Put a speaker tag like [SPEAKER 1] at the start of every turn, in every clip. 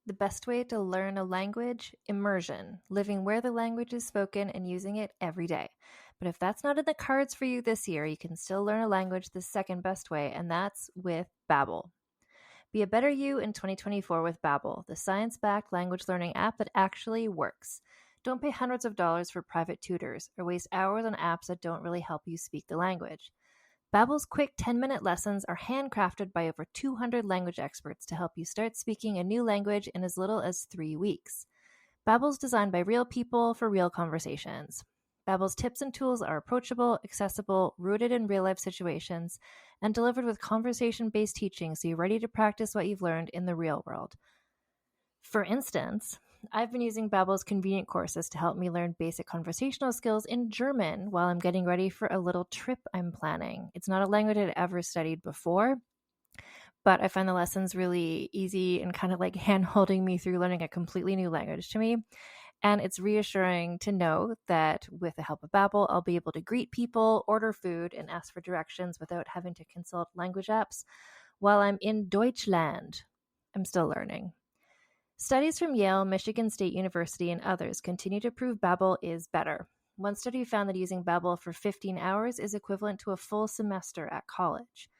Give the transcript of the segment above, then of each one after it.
[SPEAKER 1] The best way to learn a language? Immersion, living where the language is spoken and using it every day. But if that's not in the cards for you this year, you can still learn a language the second best way, and that's with Babbel. Be a better you in 2024 with Babbel, the science-backed language learning app that actually works. Don't pay hundreds of dollars for private tutors or waste hours on apps that don't really help you speak the language. Babbel's quick 10-minute lessons are handcrafted by over 200 language experts to help you start speaking a new language in as little as 3 weeks. Babbel's designed by real people for real conversations. Babbel's tips and tools are approachable, accessible, rooted in real-life situations, and delivered with conversation-based teaching so you're ready to practice what you've learned in the real world. For instance, I've been using Babbel's convenient courses to help me learn basic conversational skills in German while I'm getting ready for a little trip I'm planning. It's not a language I'd ever studied before, but I find the lessons really easy and kind of like hand-holding me through learning a completely new language to me. And it's reassuring to know that with the help of Babbel, I'll be able to greet people, order food, and ask for directions without having to consult language apps while I'm in Deutschland. I'm still learning. Studies from Yale, Michigan State University, and others continue to prove Babbel is better. One study found that using Babbel for 15 hours is equivalent to a full semester at college.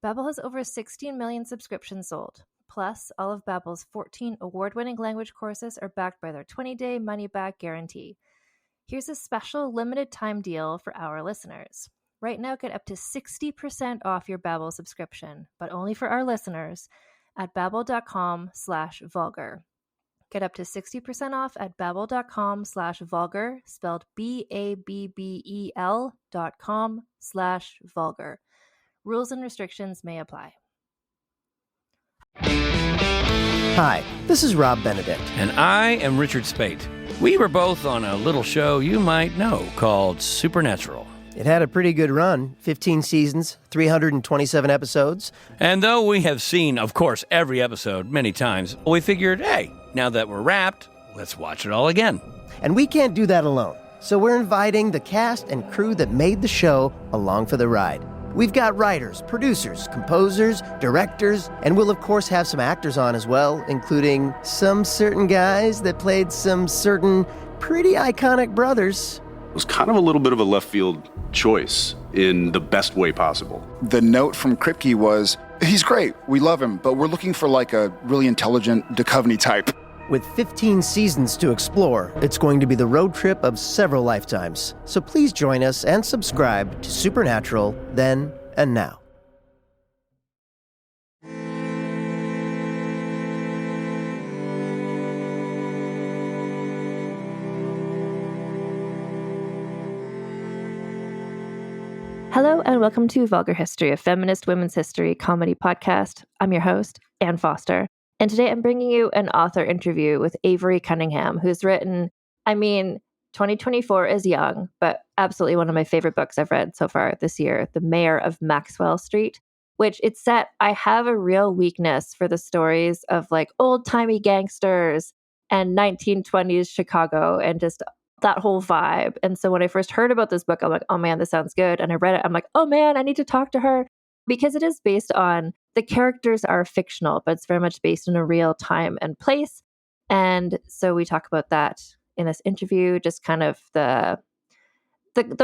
[SPEAKER 1] Babbel has over 16 million subscriptions sold. Plus, all of Babbel's 14 award-winning language courses are backed by their 20-day money-back guarantee. Here's a special limited-time deal for our listeners. Right now, get up to 60% off your Babbel subscription, but only for our listeners at babbel.com/vulgar. Get up to 60% off at babbel.com/vulgar, spelled BABBEL.com/vulgar. Rules and restrictions may apply.
[SPEAKER 2] Hi, this is Rob Benedict.
[SPEAKER 3] And I am Richard Spate. We were both on a little show you might know called Supernatural.
[SPEAKER 2] It had a pretty good run, 15 seasons, 327 episodes.
[SPEAKER 3] And though we have seen, of course, every episode many times, we figured, hey, now that we're wrapped, let's watch it all again.
[SPEAKER 2] And we can't do that alone, so we're inviting the cast and crew that made the show along for the ride. We've got writers, producers, composers, directors, and we'll of course have some actors on as well, including some certain guys that played some certain pretty iconic brothers.
[SPEAKER 4] It was kind of a little bit of a left field choice in the best way possible.
[SPEAKER 5] The note from Kripke was, he's great, we love him, but we're looking for like a really intelligent Duchovny type.
[SPEAKER 2] With 15 seasons to explore, it's going to be the road trip of several lifetimes. So please join us and subscribe to Supernatural then and now.
[SPEAKER 1] Hello and welcome to Vulgar History, a feminist women's history comedy podcast. I'm your host, Ann Foster. And today I'm bringing you an author interview with Avery Cunningham, who's written, 2024 is young, but absolutely one of my favorite books I've read so far this year, The Mayor of Maxwell Street, which it's set, I have a real weakness for the stories of like old-timey gangsters and 1920s Chicago and just that whole vibe. And so when I first heard about this book, I'm like, oh man, this sounds good. And I read it, I'm like, oh man, I need to talk to her. Because it is based on, the characters are fictional, but it's very much based in a real time and place. And so we talk about that in this interview, just kind of the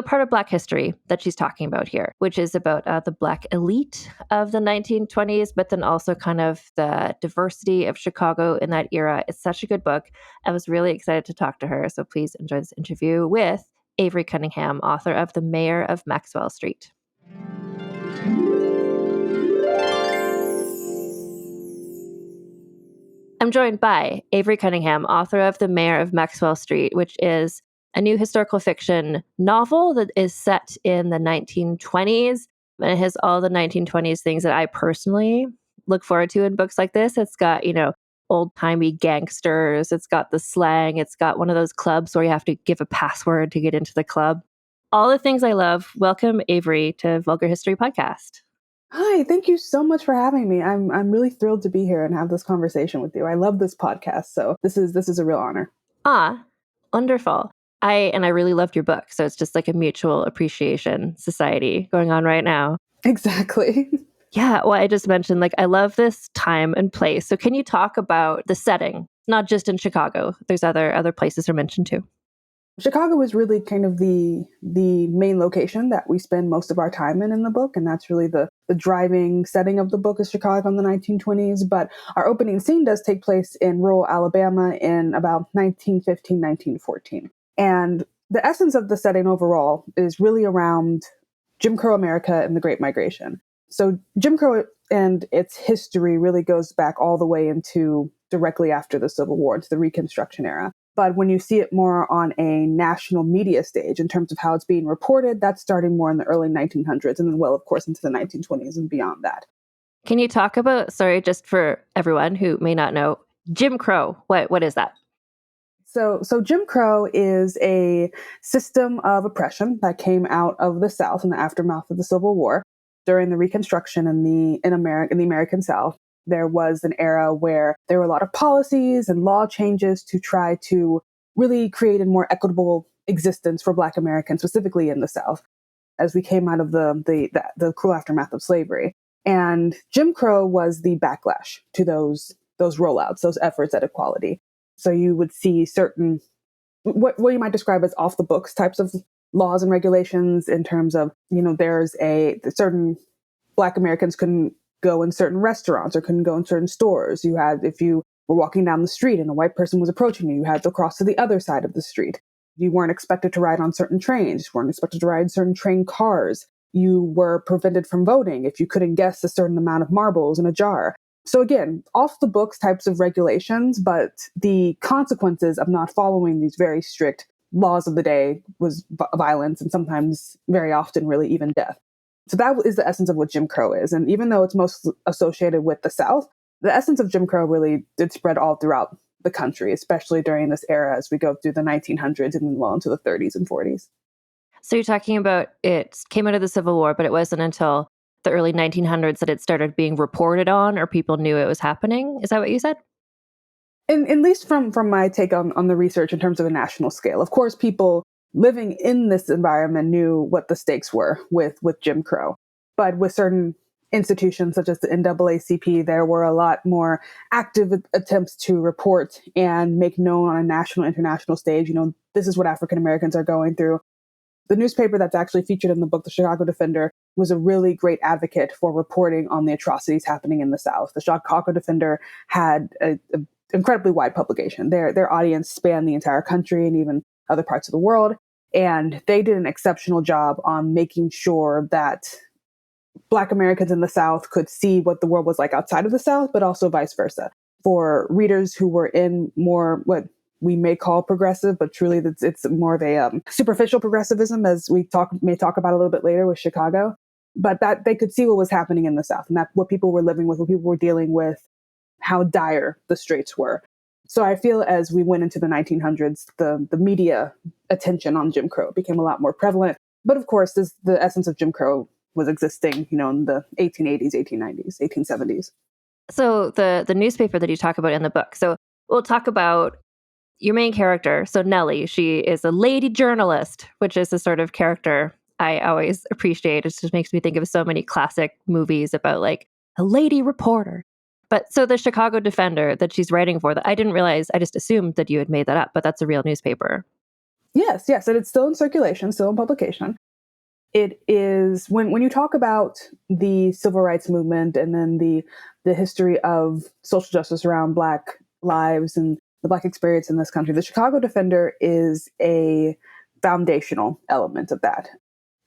[SPEAKER 1] part of Black history that she's talking about here, which is about the Black elite of the 1920s, but then also kind of the diversity of Chicago in that era. It's such a good book. I was really excited to talk to her. So please enjoy this interview with Avery Cunningham, author of The Mayor of Maxwell Street. I'm joined by Avery Cunningham, author of The Mayor of Maxwell Street, which is a new historical fiction novel that is set in the 1920s. And it has all the 1920s things that I personally look forward to in books like this. It's got, old-timey gangsters. It's got the slang. It's got one of those clubs where you have to give a password to get into the club. All the things I love. Welcome, Avery, to Vulgar History Podcast.
[SPEAKER 6] Hi, thank you so much for having me. I'm really thrilled to be here and have this conversation with you. I love this podcast, so this is a real honor.
[SPEAKER 1] Ah, wonderful. I really loved your book, so it's just like a mutual appreciation society going on right now.
[SPEAKER 6] Exactly.
[SPEAKER 1] Yeah, well, I just mentioned, like, I love this time and place. So can you talk about the setting? Not just in Chicago. There's other places are mentioned too.
[SPEAKER 6] Chicago is really kind of the main location that we spend most of our time in the book, and that's really the driving setting of the book is Chicago in the 1920s. But our opening scene does take place in rural Alabama in about 1915, 1914. And the essence of the setting overall is really around Jim Crow America and the Great Migration. So Jim Crow and its history really goes back all the way into directly after the Civil War, to the Reconstruction era. But when you see it more on a national media stage in terms of how it's being reported, that's starting more in the early 1900s and then, well, of course, into the 1920s and beyond that.
[SPEAKER 1] Can you talk about, sorry, just for everyone who may not know, Jim Crow? What is that?
[SPEAKER 6] So Jim Crow is a system of oppression that came out of the South in the aftermath of the Civil War during the Reconstruction in the American South. There was an era where there were a lot of policies and law changes to try to really create a more equitable existence for Black Americans, specifically in the South, as we came out of the cruel aftermath of slavery. And Jim Crow was the backlash to those rollouts, those efforts at equality. So you would see certain, what you might describe as off the books types of laws and regulations in terms of, there's certain Black Americans couldn't go in certain restaurants or couldn't go in certain stores. You had, if you were walking down the street and a white person was approaching you, you had to cross to the other side of the street. You weren't expected to ride on certain trains. You weren't expected to ride certain train cars. You were prevented from voting if you couldn't guess a certain amount of marbles in a jar. So again, off the books types of regulations, but the consequences of not following these very strict laws of the day was violence and sometimes very often really even death. So that is the essence of what Jim Crow is. And even though it's most associated with the South, the essence of Jim Crow really did spread all throughout the country, especially during this era as we go through the 1900s and well into the 30s and 40s.
[SPEAKER 1] So you're talking about it came out of the Civil War, but it wasn't until the early 1900s that it started being reported on or people knew it was happening. Is that what you said?
[SPEAKER 6] At least from my take on the research in terms of a national scale. Of course, people living in this environment knew what the stakes were with Jim Crow. But with certain institutions such as the NAACP, there were a lot more active attempts to report and make known on a national, international stage, this is what African Americans are going through. The newspaper that's actually featured in the book, the Chicago Defender, was a really great advocate for reporting on the atrocities happening in the South. The Chicago Defender had an incredibly wide publication. Their audience spanned the entire country and even other parts of the world. And they did an exceptional job on making sure that Black Americans in the South could see what the world was like outside of the South, but also vice versa. For readers who were in more what we may call progressive, but truly it's more of a superficial progressivism, as we may talk about a little bit later with Chicago. But that they could see what was happening in the South and that what people were living with, what people were dealing with, how dire the straits were. So I feel as we went into the 1900s, the media attention on Jim Crow became a lot more prevalent. But of course, the essence of Jim Crow was existing, in the 1880s, 1890s, 1870s.
[SPEAKER 1] So the newspaper that you talk about in the book. So we'll talk about your main character. So Nellie, she is a lady journalist, which is the sort of character I always appreciate. It just makes me think of so many classic movies about like a lady reporter. But so the Chicago Defender that she's writing for, that I didn't realize, I just assumed that you had made that up, but that's a real newspaper.
[SPEAKER 6] Yes, and it's still in circulation, still in publication. It is, when you talk about the civil rights movement and then the history of social justice around Black lives and the Black experience in this country, the Chicago Defender is a foundational element of that.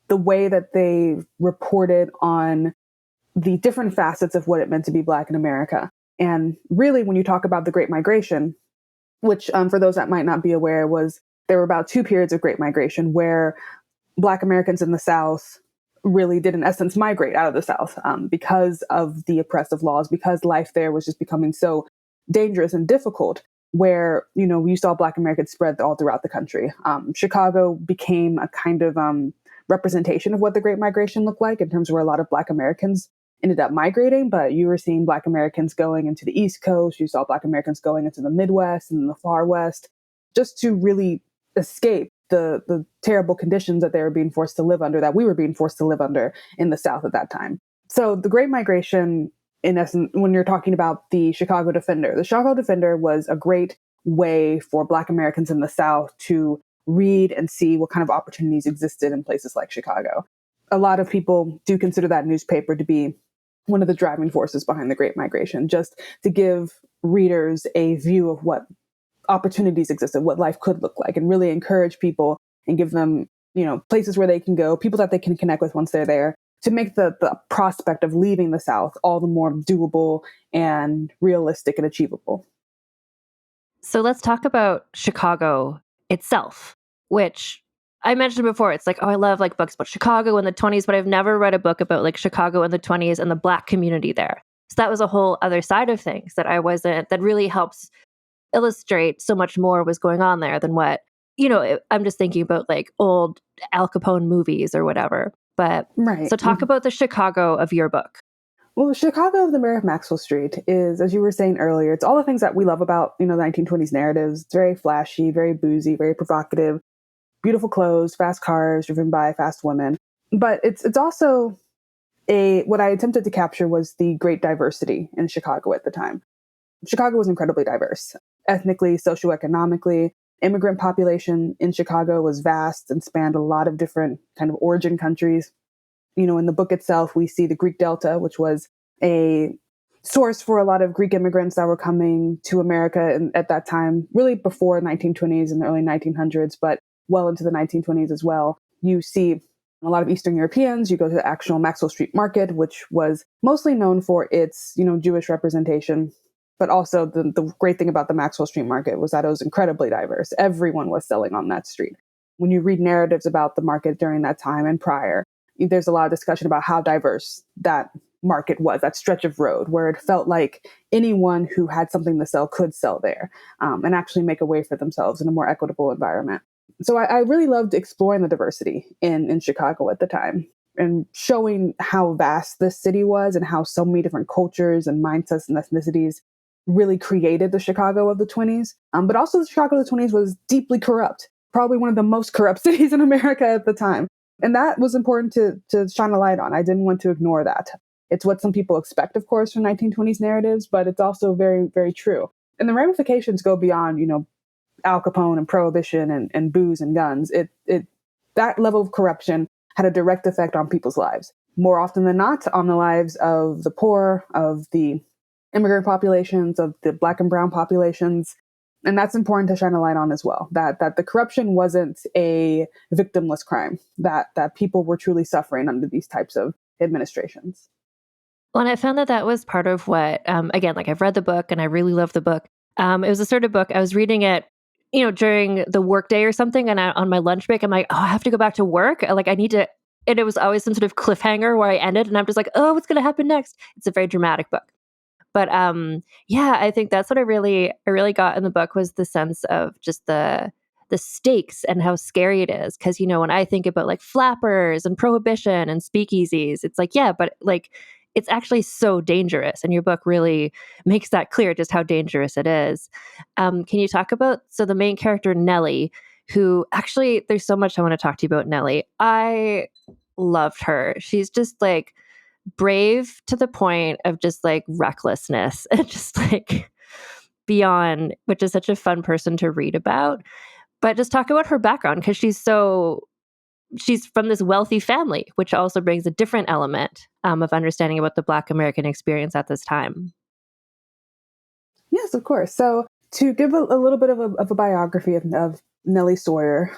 [SPEAKER 6] The way that they reported on the different facets of what it meant to be Black in America. And really, when you talk about the Great Migration, which for those that might not be aware, there were about 2 periods of Great Migration where Black Americans in the South really did, in essence, migrate out of the South because of the oppressive laws, because life there was just becoming so dangerous and difficult, where, you saw Black Americans spread all throughout the country. Chicago became a kind of representation of what the Great Migration looked like in terms of where a lot of Black Americans ended up migrating, but you were seeing Black Americans going into the East Coast. You saw Black Americans going into the Midwest and the far West just to really escape the terrible conditions that they were being forced to live under, that we were being forced to live under in the South at that time. So the Great Migration, in essence, when you're talking about the Chicago Defender was a great way for Black Americans in the South to read and see what kind of opportunities existed in places like Chicago. A lot of people do consider that newspaper to be one of the driving forces behind the Great Migration, just to give readers a view of what opportunities existed, what life could look like, and really encourage people and give them, places where they can go, people that they can connect with once they're there, to make the prospect of leaving the South all the more doable and realistic and achievable.
[SPEAKER 1] So let's talk about Chicago itself, which I mentioned before. It's like, oh, I love like books about Chicago in the 20s, but I've never read a book about like Chicago in the 20s and the Black community there. So that was a whole other side of things that really helps illustrate so much more was going on there than what, I'm just thinking about like old Al Capone movies or whatever. But
[SPEAKER 6] right.
[SPEAKER 1] So talk about the Chicago of your book.
[SPEAKER 6] Well, the Chicago of the Mayor of Maxwell Street is, as you were saying earlier, it's all the things that we love about, the 1920s narratives. It's very flashy, very boozy, very provocative, beautiful clothes, fast cars driven by fast women. But it's also what I attempted to capture was the great diversity in Chicago at the time. Chicago was incredibly diverse, ethnically, socioeconomically. Immigrant population in Chicago was vast and spanned a lot of different kind of origin countries. In the book itself, we see the Greek Delta, which was a source for a lot of Greek immigrants that were coming to America at that time, really before the 1920s and the early 1900s, but well into the 1920s as well. You see a lot of Eastern Europeans. You go to the actual Maxwell Street Market, which was mostly known for its, Jewish representation. But also the great thing about the Maxwell Street Market was that it was incredibly diverse. Everyone was selling on that street. When you read narratives about the market during that time and prior, there's a lot of discussion about how diverse that market was, that stretch of road where it felt like anyone who had something to sell could sell there and actually make a way for themselves in a more equitable environment. So I really loved exploring the diversity in Chicago at the time and showing how vast this city was and how so many different cultures and mindsets and ethnicities really created the Chicago of the 20s. But also the Chicago of the 20s was deeply corrupt, probably one of the most corrupt cities in America at the time. And that was important to shine a light on. I didn't want to ignore that. It's what some people expect, of course, from 1920s narratives, but it's also very, very true. And the ramifications go beyond, Al Capone and prohibition and booze and guns. That level of corruption had a direct effect on people's lives. More often than not, on the lives of the poor, of the immigrant populations, of the Black and brown populations. And that's important to shine a light on as well, that the corruption wasn't a victimless crime, that people were truly suffering under these types of administrations.
[SPEAKER 1] Well, and I found that was part of what, again, like I've read the book and I really love the book. It was the sort of book, I was reading it, during the workday or something. And on my lunch break, I'm like, oh, I have to go back to work. Like I need to, and it was always some sort of cliffhanger where I ended and I'm just like, oh, what's going to happen next? It's a very dramatic book. But I think that's what I really got in the book was the sense of just the stakes and how scary it is. Because, when I think about like flappers and prohibition and speakeasies, it's like, yeah, but like it's actually so dangerous. And your book really makes that clear, just how dangerous it is. Can you talk about, so the main character, Nellie, who actually, there's so much I want to talk to you about Nellie. I loved her. She's just like brave to the point of just like recklessness and just like beyond, which is such a fun person to read about. But just talk about her background, because she's from this wealthy family, which also brings a different element of understanding about the Black American experience at this time.
[SPEAKER 6] Yes, of course. So to give a little bit of a biography of Nellie Sawyer,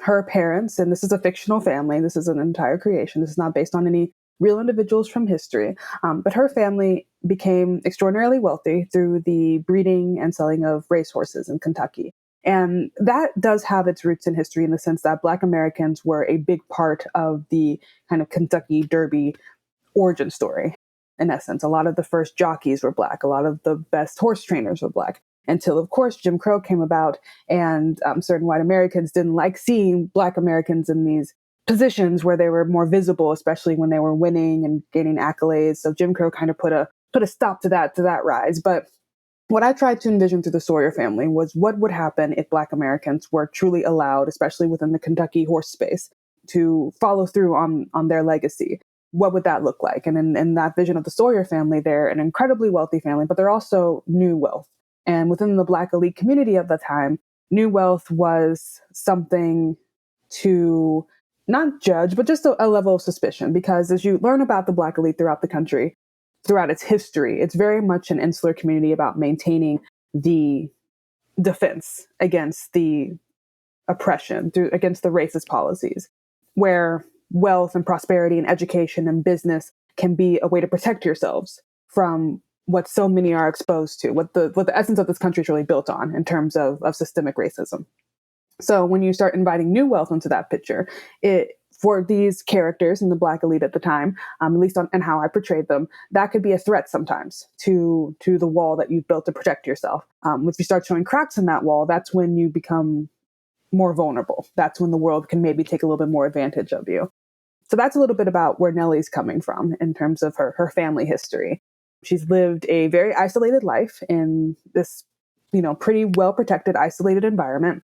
[SPEAKER 6] her parents, and this is a fictional family, this is an entire creation, this is not based on any real individuals from history, but her family became extraordinarily wealthy through the breeding and selling of racehorses in Kentucky. And that does have its roots in history in the sense that Black Americans were a big part of the kind of Kentucky Derby origin story. In essence, a lot of the first jockeys were Black. A lot of the best horse trainers were Black. Until, of course, Jim Crow came about and certain white Americans didn't like seeing Black Americans in these positions where they were more visible, especially when they were winning and gaining accolades. So Jim Crow kind of put a stop to that rise. But what I tried to envision through the Sawyer family was what would happen if Black Americans were truly allowed, especially within the Kentucky horse space, to follow through on their legacy. what would that look like? And in that vision of the Sawyer family, they're an incredibly wealthy family, but they're also new wealth. And within the Black elite community of the time, new wealth was something to not judge, but just a level of suspicion. Because as you learn about the Black elite throughout the country, throughout its history, it's very much an insular community about maintaining the defense against the oppression, against the racist policies, where wealth and prosperity and education and business can be a way to protect yourselves from what so many are exposed to, what the essence of this country is really built on in terms of systemic racism. So when you start inviting new wealth into that picture, for these characters in the Black elite at the time, at least and how I portrayed them, that could be a threat sometimes to the wall that you've built to protect yourself. If you start showing cracks in that wall, that's when you become more vulnerable. That's when the world can maybe take a little bit more advantage of you. So that's a little bit about where Nellie's coming from in terms of her family history. She's lived a very isolated life in this, pretty well protected, isolated environment.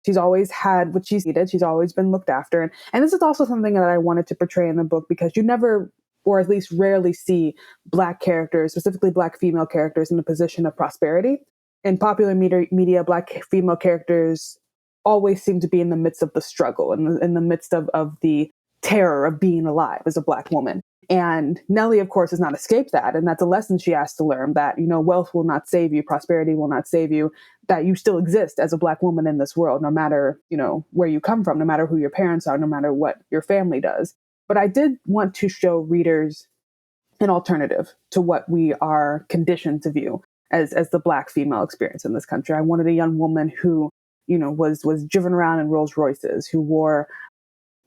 [SPEAKER 6] She's always had what she's needed. She's always been looked after. And this is also something that I wanted to portray in the book, because you never, or at least rarely, see Black characters, specifically Black female characters, in a position of prosperity. In popular media, Black female characters always seem to be in the midst of the struggle, in the midst of the terror of being alive as a Black woman. And Nellie, of course, has not escaped that. And that's a lesson she has to learn, that, wealth will not save you, prosperity will not save you, that you still exist as a Black woman in this world, no matter, where you come from, no matter who your parents are, no matter what your family does. But I did want to show readers an alternative to what we are conditioned to view as the Black female experience in this country. I wanted a young woman who, was driven around in Rolls Royces, who wore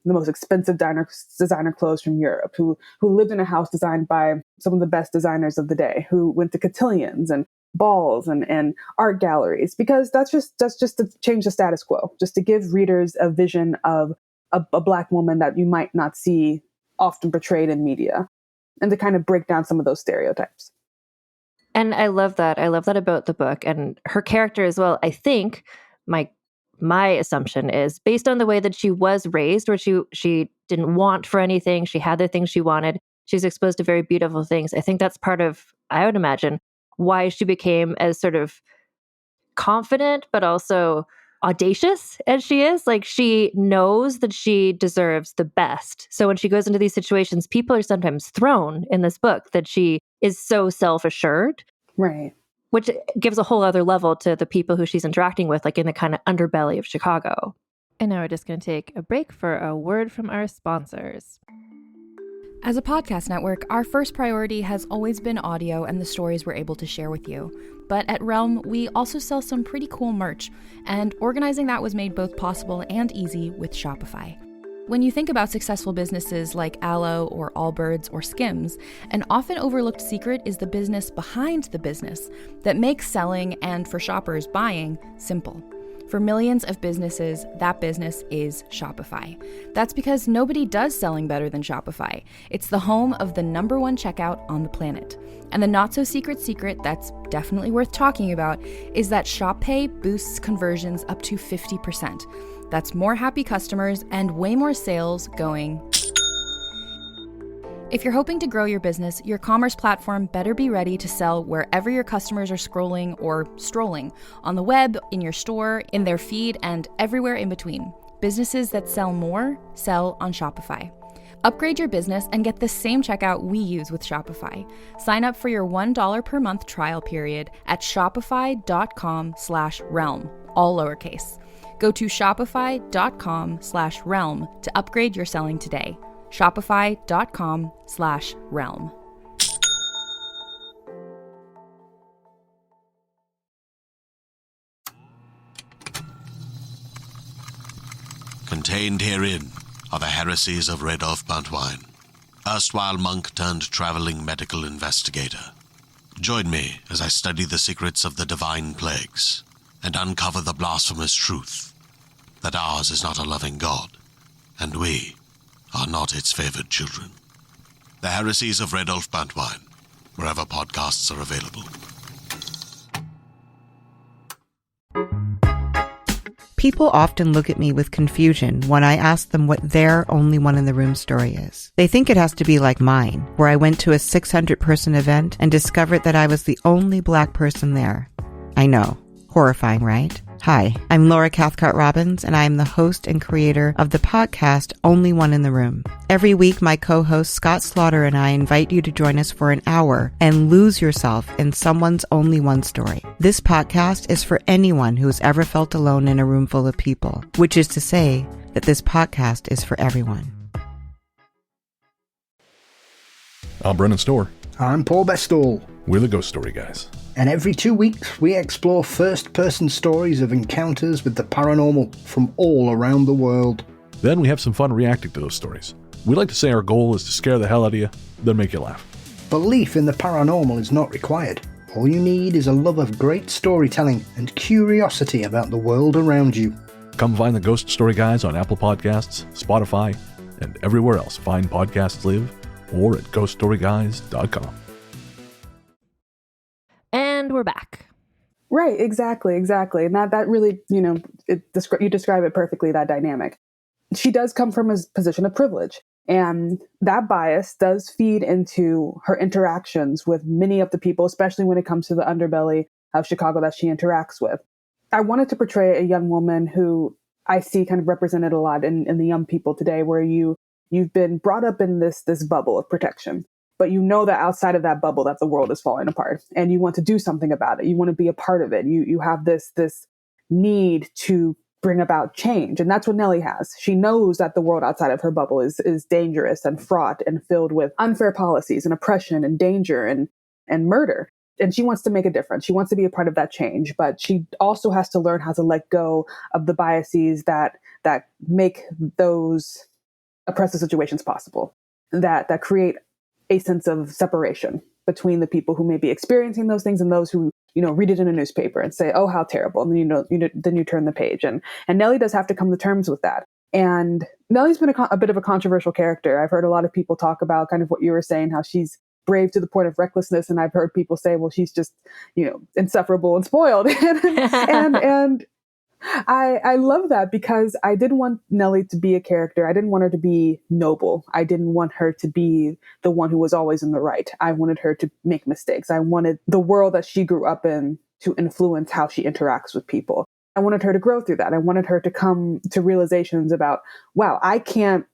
[SPEAKER 6] the most expensive designer clothes from Europe, who lived in a house designed by some of the best designers of the day, who went to cotillions and balls and art galleries, because that's just to change the status quo, just to give readers a vision of a Black woman that you might not see often portrayed in media, and to kind of break down some of those stereotypes.
[SPEAKER 1] And I love that. I love that about the book and her character as well. I think my assumption is based on the way that she was raised, where she didn't want for anything. She had the things she wanted. She's exposed to very beautiful things. I think that's part of, I would imagine, why she became as sort of confident, but also audacious as she is. Like, she knows that she deserves the best. So when she goes into these situations, people are sometimes thrown in this book that she is so self-assured.
[SPEAKER 6] Right.
[SPEAKER 1] Which gives a whole other level to the people who she's interacting with, like in the kind of underbelly of Chicago. And now we're just going to take a break for a word from our sponsors.
[SPEAKER 7] As a podcast network, our first priority has always been audio and the stories we're able to share with you. But at Realm, we also sell some pretty cool merch, and organizing that was made both possible and easy with Shopify. When you think about successful businesses like Aloe or Allbirds or Skims, an often overlooked secret is the business behind the business that makes selling and, for shoppers, buying simple. For millions of businesses, that business is Shopify. That's because nobody does selling better than Shopify. It's the home of the #1 checkout on the planet. And the not-so-secret secret that's definitely worth talking about is that Shop Pay boosts conversions up to 50%. That's more happy customers and way more sales going. If you're hoping to grow your business, your commerce platform better be ready to sell wherever your customers are scrolling or strolling, on the web, in your store, in their feed, and everywhere in between. Businesses that sell more, sell on Shopify. Upgrade your business and get the same checkout we use with Shopify. Sign up for your $1 per month trial period at shopify.com/realm, all lowercase. Go to shopify.com/realm to upgrade your selling today. Shopify.com/realm.
[SPEAKER 8] Contained herein are the heresies of Radolf Buntwine, erstwhile monk turned traveling medical investigator. Join me as I study the secrets of the divine plagues and uncover the blasphemous truth that ours is not a loving God, and we are not its favored children. The Heresies of Radolf Buntwine, wherever podcasts are available.
[SPEAKER 9] People often look at me with confusion when I ask them what their only one in the room story is. They think it has to be like mine, where I went to a 600-person event and discovered that I was the only Black person there. I know. Horrifying, right? Hi, I'm Laura Cathcart-Robbins, and I am the host and creator of the podcast Only One in the Room. Every week, my co-host Scott Slaughter and I invite you to join us for an hour and lose yourself in someone's only one story. This podcast is for anyone who has ever felt alone in a room full of people, which is to say that this podcast is for everyone.
[SPEAKER 10] I'm Brennan Storr.
[SPEAKER 11] I'm Paul Bestall.
[SPEAKER 10] We're the Ghost Story Guys.
[SPEAKER 11] And every 2 weeks, we explore first-person stories of encounters with the paranormal from all around the world.
[SPEAKER 10] Then we have some fun reacting to those stories. We like to say our goal is to scare the hell out of you, then make you laugh.
[SPEAKER 11] Belief in the paranormal is not required. All you need is a love of great storytelling and curiosity about the world around you.
[SPEAKER 10] Come find the Ghost Story Guys on Apple Podcasts, Spotify, and everywhere else fine podcasts live, or at ghoststoryguys.com.
[SPEAKER 1] And we're back.
[SPEAKER 6] Right, exactly. And that really, you describe it perfectly, that dynamic. She does come from a position of privilege, and that bias does feed into her interactions with many of the people, especially when it comes to the underbelly of Chicago that she interacts with. I wanted to portray a young woman who I see kind of represented a lot in the young people today, where you've been brought up in this bubble of protection. But you know that outside of that bubble that the world is falling apart, and you want to do something about it. You want to be a part of it. You have this need to bring about change. And that's what Nellie has. She knows that the world outside of her bubble is dangerous and fraught and filled with unfair policies and oppression and danger and murder. And she wants to make a difference. She wants to be a part of that change, but she also has to learn how to let go of the biases that make those oppressive situations possible, that create a sense of separation between the people who may be experiencing those things and those who, read it in a newspaper and say, oh, how terrible. And then you turn the page. And Nellie does have to come to terms with that. And Nellie's been a bit of a controversial character. I've heard a lot of people talk about kind of what you were saying, how she's brave to the point of recklessness. And I've heard people say, well, she's just, insufferable and spoiled. and I love that, because I didn't want Nellie to be a character. I didn't want her to be noble. I didn't want her to be the one who was always in the right. I wanted her to make mistakes. I wanted the world that she grew up in to influence how she interacts with people. I wanted her to grow through that. I wanted her to come to realizations about, wow, I can't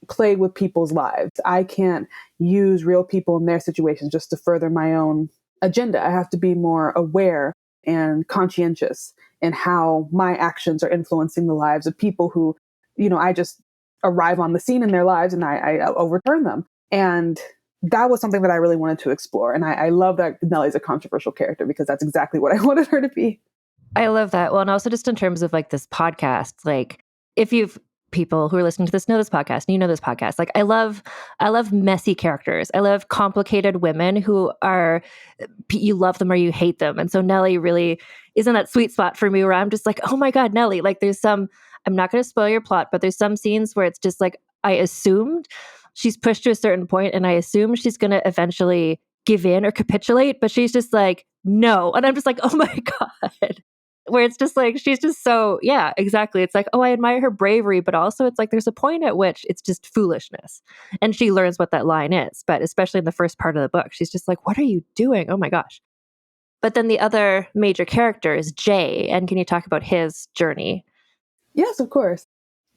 [SPEAKER 6] play with people's lives. I can't use real people in their situations just to further my own agenda. I have to be more aware and conscientious in how my actions are influencing the lives of people who, I just arrive on the scene in their lives and I overturn them. And that was something that I really wanted to explore. And I love that Nellie's a controversial character, because that's exactly what I wanted her to be.
[SPEAKER 1] I love that. Well, and also just in terms of like this podcast, like if you've people who are listening to this know this podcast and you know this podcast, like I love messy characters. I love complicated women who are, you love them or you hate them. And so Nellie really is in that sweet spot for me where I'm just like, oh my God, Nellie, like there's some, I'm not going to spoil your plot, but there's some scenes where it's just like, I assumed she's pushed to a certain point and I assume she's going to eventually give in or capitulate, but she's just like, no. And I'm just like, oh my God. Where it's just like, she's just so, yeah, exactly. It's like, oh, I admire her bravery, but also it's like, there's a point at which it's just foolishness. And she learns what that line is. But especially in the first part of the book, she's just like, what are you doing? Oh my gosh. But then the other major character is Jay. And can you talk about his journey?
[SPEAKER 6] Yes, of course.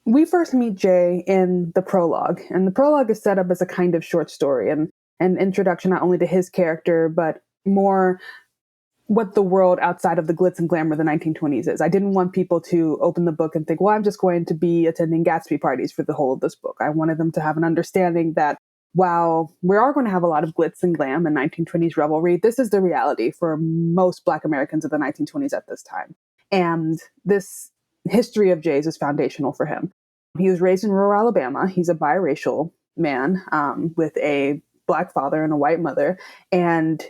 [SPEAKER 6] We first meet Jay in the prologue. And the prologue is set up as a kind of short story and an introduction not only to his character, but more what the world outside of the glitz and glamour of the 1920s is. I didn't want people to open the book and think, well, I'm just going to be attending Gatsby parties for the whole of this book. I wanted them to have an understanding that while we are going to have a lot of glitz and glam and 1920s revelry, this is the reality for most Black Americans of the 1920s at this time. And this history of Jay's is foundational for him. He was raised in rural Alabama. He's a biracial man with a Black father and a white mother, and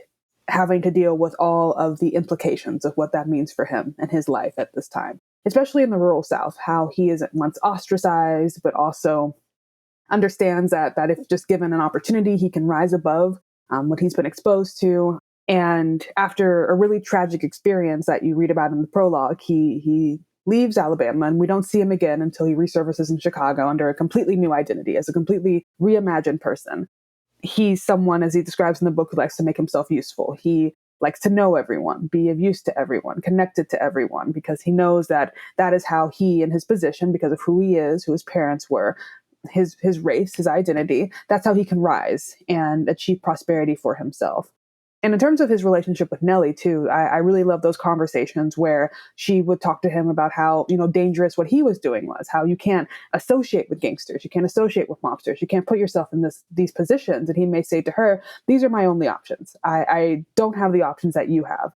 [SPEAKER 6] having to deal with all of the implications of what that means for him and his life at this time, especially in the rural South, how he is at once ostracized, but also understands that if just given an opportunity, he can rise above what he's been exposed to. And after a really tragic experience that you read about in the prologue, he leaves Alabama, and we don't see him again until he resurfaces in Chicago under a completely new identity as a completely reimagined person. He's someone, as he describes in the book, who likes to make himself useful. He likes to know everyone, be of use to everyone, connected to everyone, because he knows that that is how he, in his position, because of who he is, who his parents were, his race, his identity, that's how he can rise and achieve prosperity for himself. And in terms of his relationship with Nellie, too, I really love those conversations where she would talk to him about how, dangerous what he was doing was, how you can't associate with gangsters, you can't associate with mobsters, you can't put yourself in these positions. And he may say to her, these are my only options. I don't have the options that you have.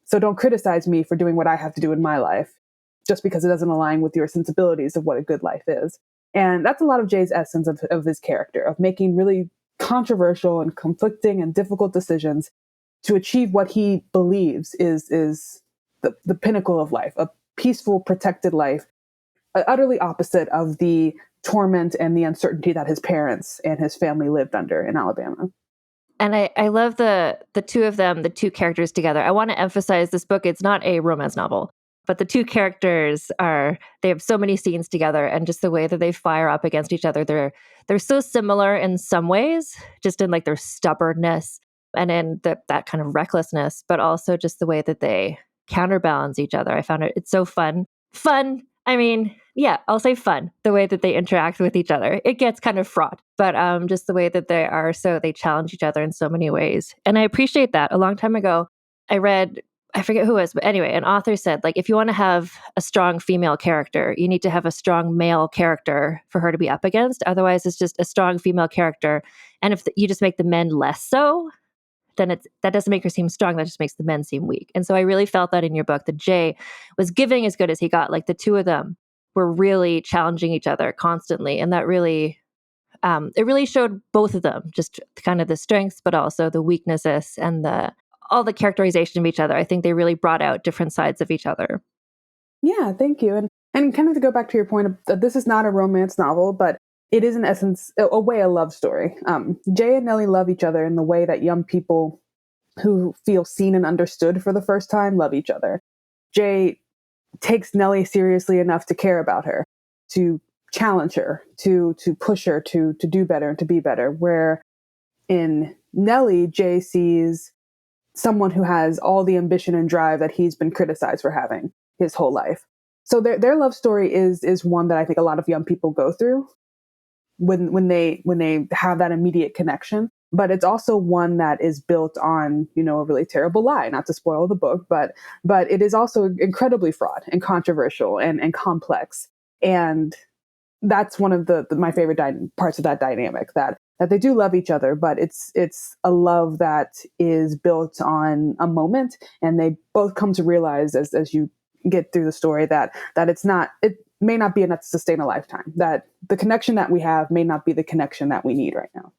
[SPEAKER 6] So don't criticize me for doing what I have to do in my life just because it doesn't align with your sensibilities of what a good life is. And that's a lot of Jay's essence of his character, of making really controversial and conflicting and difficult decisions to achieve what he believes is the pinnacle of life, a peaceful, protected life, utterly opposite of the torment and the uncertainty that his parents and his family lived under in Alabama.
[SPEAKER 1] And I love the two of them, the two characters together. I want to emphasize this book, it's not a romance novel, but the two characters they have so many scenes together, and just the way that they fire up against each other. They're so similar in some ways, just in like their stubbornness and in that kind of recklessness, but also just the way that they counterbalance each other. I found it's so fun. Fun. I mean, yeah, I'll say fun, the way that they interact with each other. It gets kind of fraught, but just the way that they challenge each other in so many ways. And I appreciate that. A long time ago, I read, I forget who it was, but anyway, an author said, like, if you want to have a strong female character, you need to have a strong male character for her to be up against. Otherwise, it's just a strong female character. And if you just make the men less so, then that doesn't make her seem strong. That just makes the men seem weak. And so I really felt that in your book, that Jay was giving as good as he got. Like the two of them were really challenging each other constantly. And that really, it really showed both of them, just kind of the strengths, but also the weaknesses and all the characterization of each other. I think they really brought out different sides of each other.
[SPEAKER 6] Yeah, thank you. And kind of to go back to your point, this is not a romance novel, but it is in essence a way a love story. Jay and Nellie love each other in the way that young people who feel seen and understood for the first time love each other. Jay takes Nellie seriously enough to care about her, to challenge her, to push her to do better and to be better. Where in Nellie, Jay sees someone who has all the ambition and drive that he's been criticized for having his whole life. So their love story is one that I think a lot of young people go through when they have that immediate connection. But it's also one that is built on, a really terrible lie, not to spoil the book, but it is also incredibly fraught and controversial and complex. And that's one of my favorite parts of that dynamic, that they do love each other, but it's a love that is built on a moment, and they both come to realize as you get through the story that it may not be enough to sustain a lifetime, that the connection that we have may not be the connection that we need right now.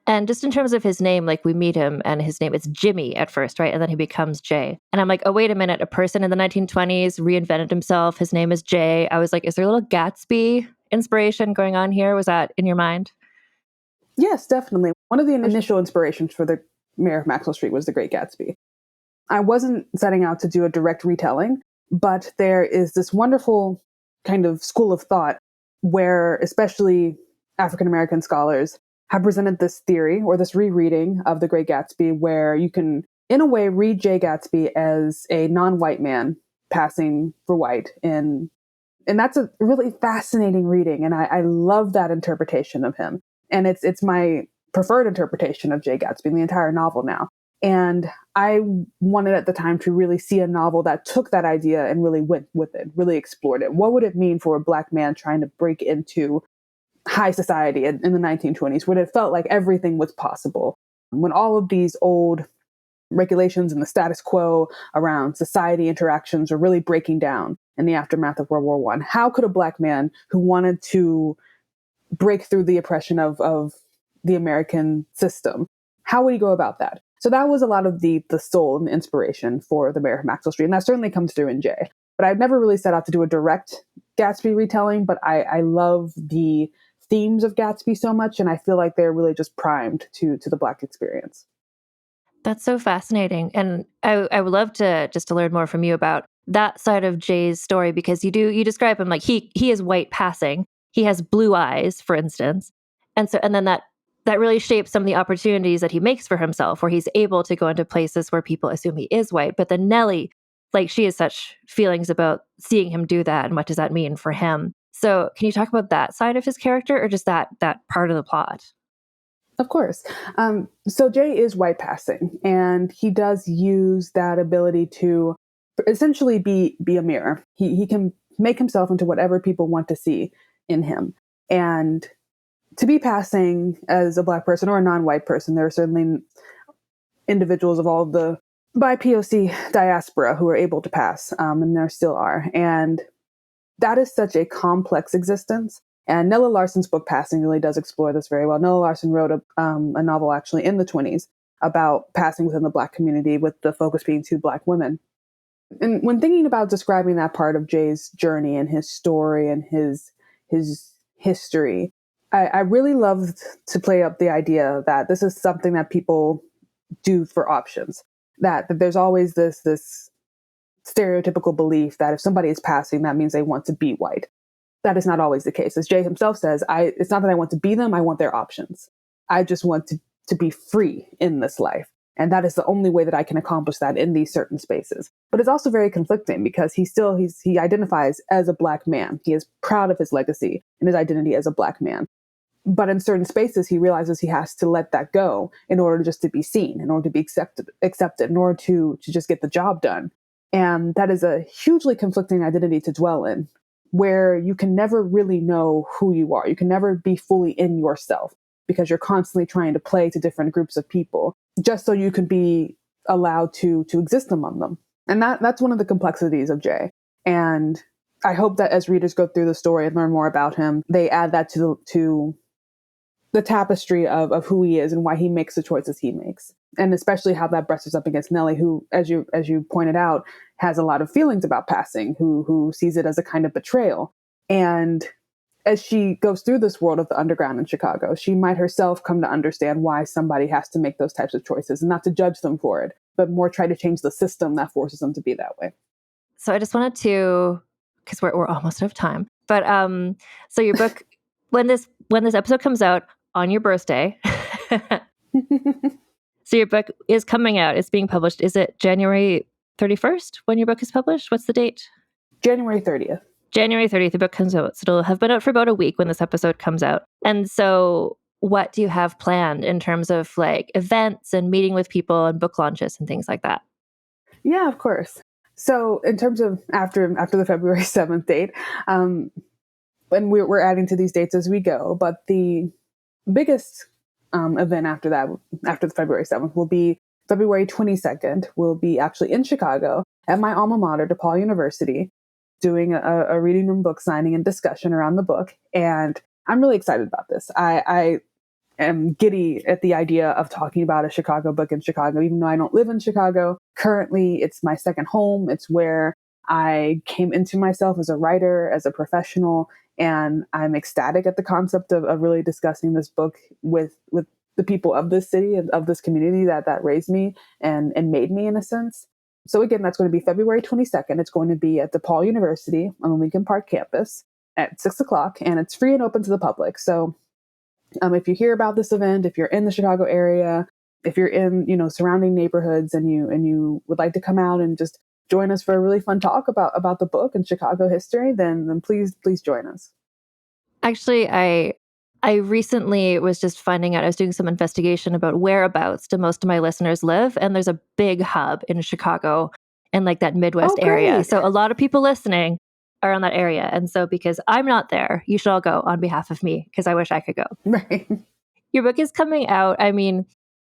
[SPEAKER 1] And just in terms of his name, like we meet him and his name is Jimmy at first, right? And then he becomes Jay. And I'm like, oh, wait a minute. A person in the 1920s reinvented himself. His name is Jay. I was like, is there a little Gatsby inspiration going on here? Was that in your mind?
[SPEAKER 6] Yes, definitely. One of the initial inspirations for the Mayor of Maxwell Street was The Great Gatsby. I wasn't setting out to do a direct retelling, but there is this wonderful kind of school of thought where especially African-American scholars have presented this theory or this rereading of The Great Gatsby, where you can, in a way, read Jay Gatsby as a non-white man passing for white. And that's a really fascinating reading. And I love that interpretation of him. And it's my preferred interpretation of Jay Gatsby in the entire novel now. And I wanted at the time to really see a novel that took that idea and really went with it, really explored it. What would it mean for a Black man trying to break into high society in the 1920s, when it felt like everything was possible, when all of these old regulations and the status quo around society interactions were really breaking down in the aftermath of World War I? How could a Black man who wanted to break through the oppression of the American system, how would he go about that? So that was a lot of the soul and the inspiration for the Mayor of Maxwell Street, and that certainly comes through in Jay. But I've never really set out to do a direct Gatsby retelling, but I love the themes of Gatsby so much, and I feel like they're really just primed to the Black experience.
[SPEAKER 1] That's so fascinating. And I would love to learn more from you about that side of Jay's story, because you describe him like he is white passing. He has blue eyes, for instance. And then that really shapes some of the opportunities that he makes for himself, where he's able to go into places where people assume he is white. But then Nellie, like, she has such feelings about seeing him do that, and what does that mean for him? So can you talk about that side of his character, or just that part of the plot?
[SPEAKER 6] Of course. So Jay is white passing, and he does use that ability to essentially be a mirror. He can make himself into whatever people want to see in him. And to be passing as a Black person or a non-white person, there are certainly individuals of all the BIPOC diaspora who are able to pass, and there still are. And that is such a complex existence. And Nella Larson's book Passing really does explore this very well. Nella Larson wrote a novel actually in the 1920s about passing within the Black community, with the focus being 2 Black women. And when thinking about describing that part of Jay's journey and his story and his history, I really loved to play up the idea that this is something that people do for options. That there's always this stereotypical belief that if somebody is passing, that means they want to be white. That is not always the case. As Jay himself says, it's not that I want to be them, I want their options. I just want to be free in this life. And that is the only way that I can accomplish that in these certain spaces. But it's also very conflicting, because he identifies as a Black man. He is proud of his legacy and his identity as a Black man. But in certain spaces, he realizes he has to let that go in order just to be seen, in order to be accepted, in order to just get the job done. And that is a hugely conflicting identity to dwell in, where you can never really know who you are. You can never be fully in yourself, because you're constantly trying to play to different groups of people just so you can be allowed to exist among them. And that's one of the complexities of Jay. And I hope that as readers go through the story and learn more about him, they add that to the tapestry of who he is and why he makes the choices he makes. And especially how that brushes up against Nellie, who, as you pointed out, has a lot of feelings about passing, who sees it as a kind of betrayal. And as she goes through this world of the underground in Chicago, she might herself come to understand why somebody has to make those types of choices, and not to judge them for it, but more try to change the system that forces them to be that way.
[SPEAKER 1] So I just wanted to, because we're almost out of time, but so your book, when this episode comes out on your birthday, so your book is coming out, it's being published. Is it January 31st when your book is published? What's the date?
[SPEAKER 6] January 30th.
[SPEAKER 1] January 30th, the book comes out. So it'll have been out for about a week when this episode comes out. And so what do you have planned in terms of like events and meeting with people and book launches and things like that?
[SPEAKER 6] Yeah, of course. So in terms of after the February 7th date, and we're adding to these dates as we go, but the biggest event after the February 7th will be February 22nd. We'll be actually in Chicago at my alma mater, DePaul University, doing a reading room book signing and discussion around the book. And I'm really excited about this. I am giddy at the idea of talking about a Chicago book in Chicago, even though I don't live in Chicago. Currently, it's my second home. It's where I came into myself as a writer, as a professional, and I'm ecstatic at the concept of really discussing this book with the people of this city and of this community that raised me and made me, in a sense. So again, that's going to be February 22nd. It's going to be at DePaul University on the Lincoln Park campus at 6:00, and it's free and open to the public. So if you hear about this event, if you're in the Chicago area, if you're in surrounding neighborhoods, and you would like to come out and just join us for a really fun talk about the book and Chicago history, then please join us.
[SPEAKER 1] Actually, I recently was just finding out, I was doing some investigation about whereabouts do most of my listeners live, and there's a big hub in Chicago and like that Midwest area. So a lot of people listening are on that area. And so because I'm not there, you should all go on behalf of me, because I wish I could go.
[SPEAKER 6] Right.
[SPEAKER 1] Your book is coming out,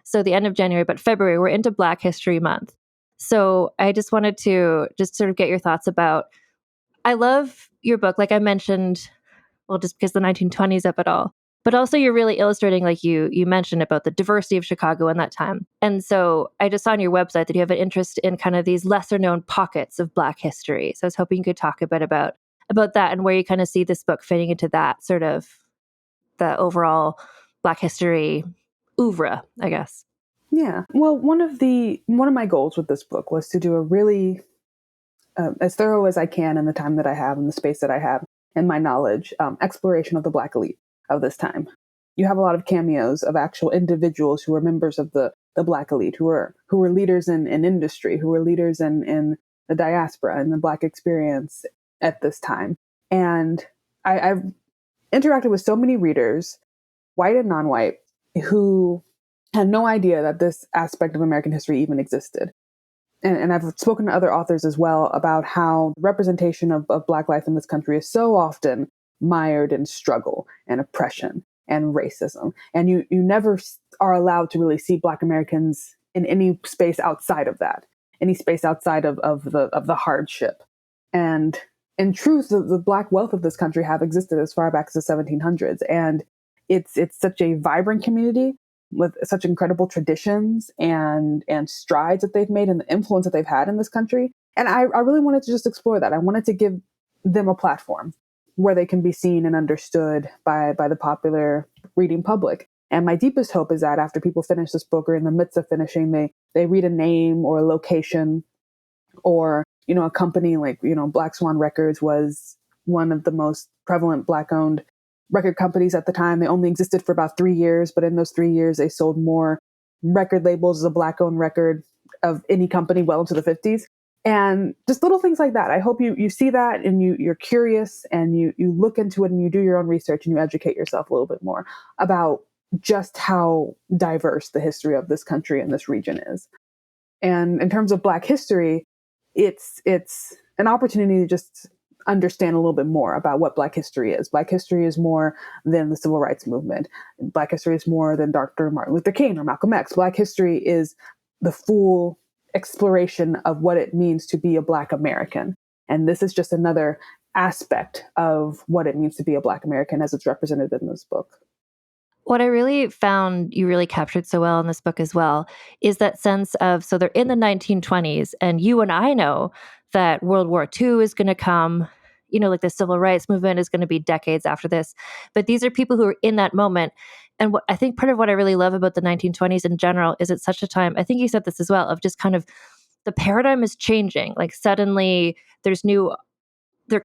[SPEAKER 1] so the end of January, but February, we're into Black History Month. So I just wanted to just sort of get your thoughts about, I love your book, like I mentioned, well, just because the 1920s of it all, but also you're really illustrating, like you mentioned, about the diversity of Chicago in that time. And so I just saw on your website that you have an interest in kind of these lesser known pockets of Black history. So I was hoping you could talk a bit about that and where you kind of see this book fitting into that sort of the overall Black history oeuvre, I guess.
[SPEAKER 6] Yeah. Well, one of my goals with this book was to do a really as thorough as I can in the time that I have and the space that I have and my knowledge, exploration of the Black elite of this time. You have a lot of cameos of actual individuals who are members of the Black elite, who are leaders in industry, who are leaders in the diaspora and the Black experience at this time. And I've interacted with so many readers, white and non-white, who had no idea that this aspect of American history even existed. And I've spoken to other authors as well about how representation of Black life in this country is so often mired in struggle and oppression and racism. And you never are allowed to really see Black Americans in any space outside of that, any space outside of the hardship. And in truth, the Black wealth of this country have existed as far back as the 1700s. And it's such a vibrant community with such incredible traditions and strides that they've made and the influence that they've had in this country. And I really wanted to just explore that. I wanted to give them a platform where they can be seen and understood by the popular reading public. And my deepest hope is that after people finish this book or in the midst of finishing, they read a name or a location or, a company like, Black Swan Records was one of the most prevalent Black-owned record companies at the time. They only existed for about 3 years, but in those 3 years, they sold more record labels as a Black-owned record of any company well into the 50s. And just little things like that. I hope you see that and you're curious and you look into it and you do your own research and you educate yourself a little bit more about just how diverse the history of this country and this region is. And in terms of Black history, it's an opportunity to just understand a little bit more about what Black history is. Black history is more than the civil rights movement. Black history is more than Dr. Martin Luther King or Malcolm X. Black history is the full exploration of what it means to be a Black American. And this is just another aspect of what it means to be a Black American as it's represented in this book.
[SPEAKER 1] What I really found you really captured so well in this book as well is that sense of, so they're in the 1920s, and you and I know that World War II is going to come, like the civil rights movement is going to be decades after this. But these are people who are in that moment. And what I think part of what I really love about the 1920s in general is it's such a time, I think you said this as well, of just kind of the paradigm is changing. Like suddenly there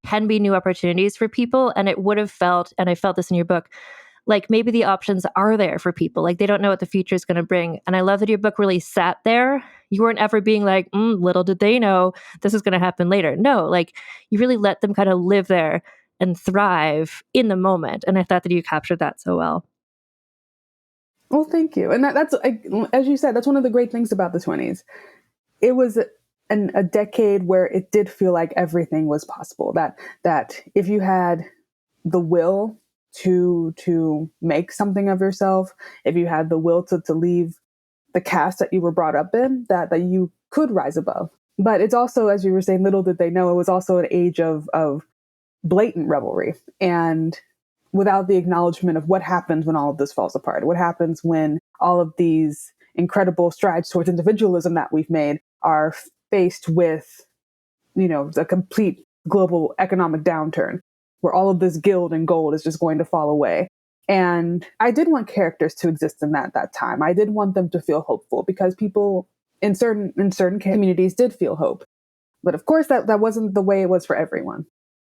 [SPEAKER 1] can be new opportunities for people. And it would have felt, and I felt this in your book, like maybe the options are there for people. Like they don't know what the future is going to bring. And I love that your book really sat there. You weren't ever being like, little did they know this is going to happen later. No, like you really let them kind of live there and thrive in the moment. And I thought that you captured that so well.
[SPEAKER 6] Well, thank you. And that's, as you said, that's one of the great things about the 20s. It was a decade where it did feel like everything was possible. That if you had the will to make something of yourself, if you had the will to leave the caste that you were brought up in, that you could rise above. But it's also, as you were saying, little did they know, it was also an age of blatant revelry. And without the acknowledgement of what happens when all of this falls apart, what happens when all of these incredible strides towards individualism that we've made are faced with, the complete global economic downturn, where all of this gild and gold is just going to fall away. And I did want characters to exist in that time. I did want them to feel hopeful because people in certain communities did feel hope. But of course, that wasn't the way it was for everyone.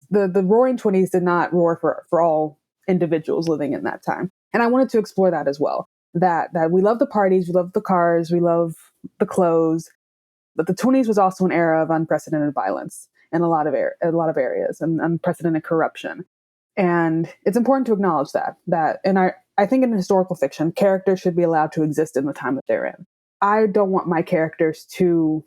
[SPEAKER 6] The Roaring 20s did not roar for all individuals living in that time. And I wanted to explore that as well. That we love the parties, we love the cars, we love the clothes. But the 20s was also an era of unprecedented violence in a lot of areas and unprecedented corruption. And it's important to acknowledge that. And I think in historical fiction, characters should be allowed to exist in the time that they're in. I don't want my characters to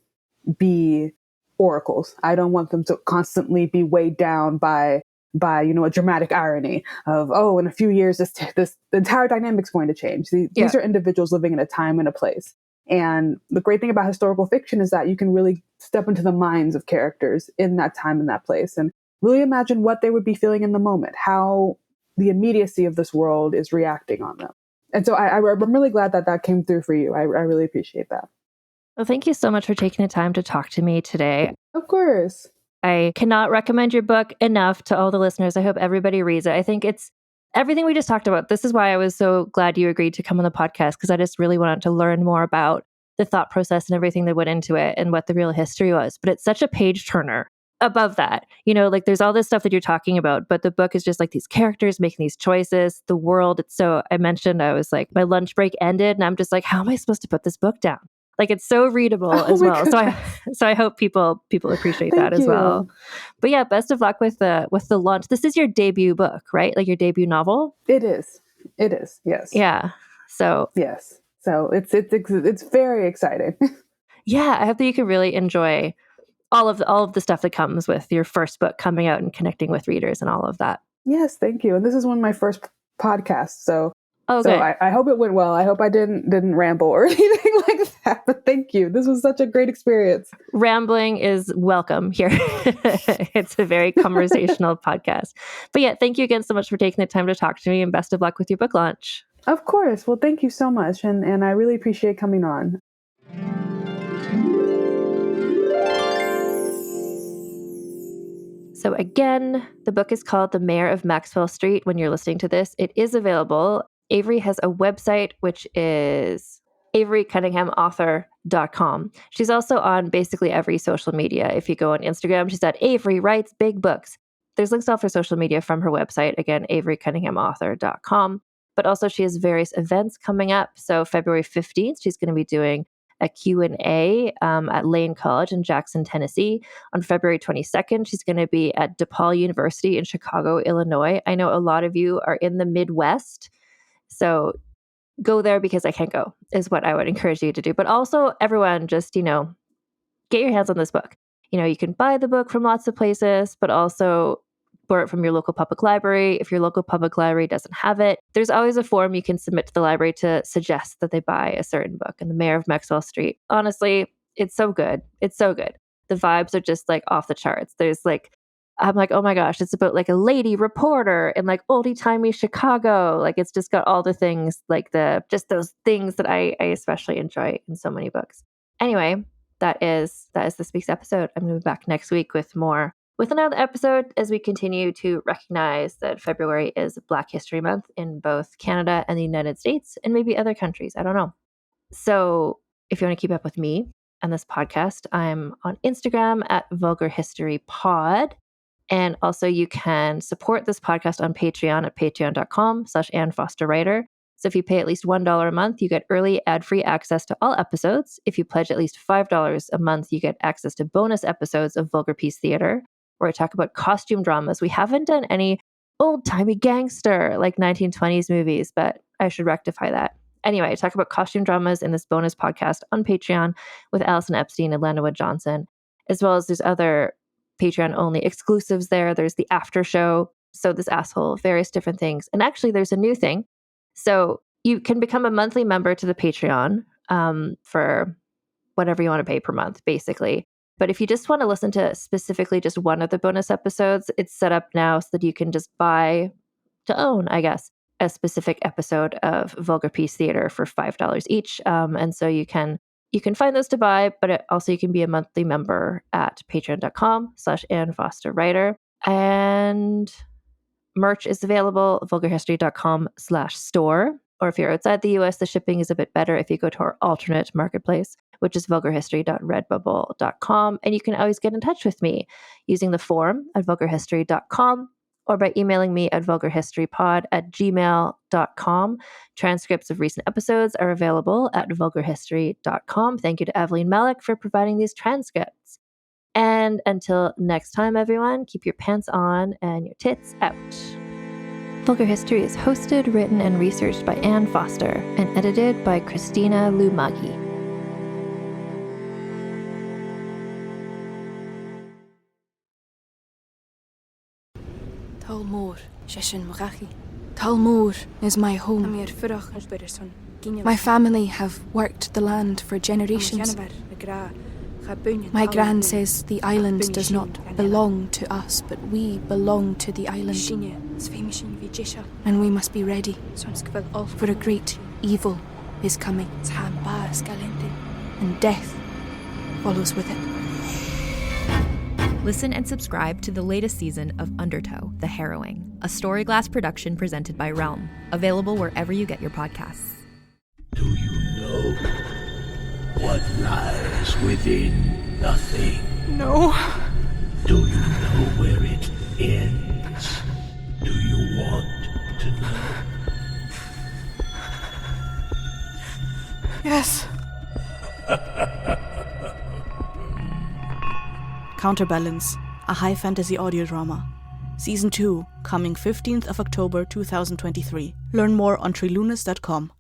[SPEAKER 6] be oracles. I don't want them to constantly be weighed down by a dramatic irony of, in a few years, this the entire dynamic's going to change. These are individuals living in a time and a place. And the great thing about historical fiction is that you can really step into the minds of characters in that time and that place and really imagine what they would be feeling in the moment, how the immediacy of this world is reacting on them. And so I'm really glad that came through for you. I really appreciate that.
[SPEAKER 1] Well, thank you so much for taking the time to talk to me today.
[SPEAKER 6] Of course.
[SPEAKER 1] I cannot recommend your book enough to all the listeners. I hope everybody reads it. I think it's everything we just talked about. This is why I was so glad you agreed to come on the podcast, because I just really wanted to learn more about the thought process and everything that went into it and what the real history was. But it's such a page turner. above that. Like there's all this stuff that you're talking about, but the book is just like these characters making these choices, the world. I mentioned I was like, my lunch break ended and I'm just like, how am I supposed to put this book down? Like it's so readable as well. So I hope people appreciate that as well. But yeah, best of luck with the launch. This is your debut book, right? Like your debut novel?
[SPEAKER 6] It is. Yes.
[SPEAKER 1] Yeah. So
[SPEAKER 6] yes. So it's very exciting.
[SPEAKER 1] Yeah, I hope that you can really enjoy all of the stuff that comes with your first book coming out and connecting with readers and all of that.
[SPEAKER 6] Yes, thank you. And this is one of my first podcasts, so
[SPEAKER 1] okay.
[SPEAKER 6] I hope it went well. I hope I didn't ramble or anything like that. But thank you. This was such a great experience.
[SPEAKER 1] Rambling is welcome here. It's a very conversational podcast. But yeah, thank you again so much for taking the time to talk to me, and best of luck with your book launch.
[SPEAKER 6] Of course. Well, thank you so much, and I really appreciate coming on.
[SPEAKER 1] So again, the book is called The Mayor of Maxwell Street. When you're listening to this, it is available. Avery has a website, which is averycunninghamauthor.com. She's also on basically every social media. If you go on Instagram, she's at Avery Writes Big Books. There's links to all of her social media from her website. Again, averycunninghamauthor.com. But also she has various events coming up. So February 15th, she's going to be doing a Q&A at Lane College in Jackson, Tennessee. On February 22nd, she's going to be at DePaul University in Chicago, Illinois. I know a lot of you are in the Midwest, so go there because I can't go, is what I would encourage you to do. But also, everyone, just, get your hands on this book. You can buy the book from lots of places, but also borrow it from your local public library. If your local public library doesn't have it, there's always a form you can submit to the library to suggest that they buy a certain book. And The Mayor of Maxwell Street, honestly, it's so good. It's so good. The vibes are just like off the charts. I'm like, oh my gosh, it's about like a lady reporter in like oldie timey Chicago. Like it's just got all the things, like just those things that I especially enjoy in so many books. Anyway, that is this week's episode. I'm going to be back next week with another episode as we continue to recognize that February is Black History Month in both Canada and the United States and maybe other countries. I don't know. So if you want to keep up with me and this podcast, I'm on Instagram at Vulgar History Pod. And also you can support this podcast on Patreon at patreon.com/AnnFosterWriter. So if you pay at least $1 a month, you get early ad-free access to all episodes. If you pledge at least $5 a month, you get access to bonus episodes of Vulgar Peace Theater, where I talk about costume dramas. We haven't done any old-timey gangster like 1920s movies, but I should rectify that. Anyway, I talk about costume dramas in this bonus podcast on Patreon with Allison Epstein and Lana Wood Johnson, as well as there's other Patreon-only exclusives there. There's the after show, So This Asshole, various different things. And actually, there's a new thing. So you can become a monthly member to the Patreon for whatever you want to pay per month, basically. But if you just want to listen to specifically just one of the bonus episodes, it's set up now so that you can just buy to own, I guess, a specific episode of Vulgar Peace Theater for $5 each. And so you can find those to buy, but also you can be a monthly member at patreon.com/AnnFosterWriter. And merch is available at vulgarhistory.com/store. Or if you're outside the US, the shipping is a bit better if you go to our alternate marketplace, which is vulgarhistory.redbubble.com. And you can always get in touch with me using the form at vulgarhistory.com or by emailing me at vulgarhistorypod@gmail.com. Transcripts of recent episodes are available at vulgarhistory.com. Thank you to Evelyn Malik for providing these transcripts. And until next time, everyone, keep your pants on and your tits out. Vulgar History is hosted, written, and researched by Ann Foster and edited by Christina Lumagi.
[SPEAKER 12] Talmor, Sheshin Morachi. Talmor is my home. My family have worked the land for generations. My gran says the island does not belong to us, but we belong to the island. And we must be ready, for a great evil is coming, and death follows with it.
[SPEAKER 7] Listen and subscribe to the latest season of Undertow, The Harrowing, a Storyglass production presented by Realm, available wherever you get your podcasts.
[SPEAKER 13] Do you know what lies within nothing?
[SPEAKER 12] No.
[SPEAKER 13] Do you know where it ends? Do you want to know?
[SPEAKER 14] Yes. Counterbalance, a high fantasy audio drama. Season 2, coming 15th of October 2023. Learn more on trilunas.com.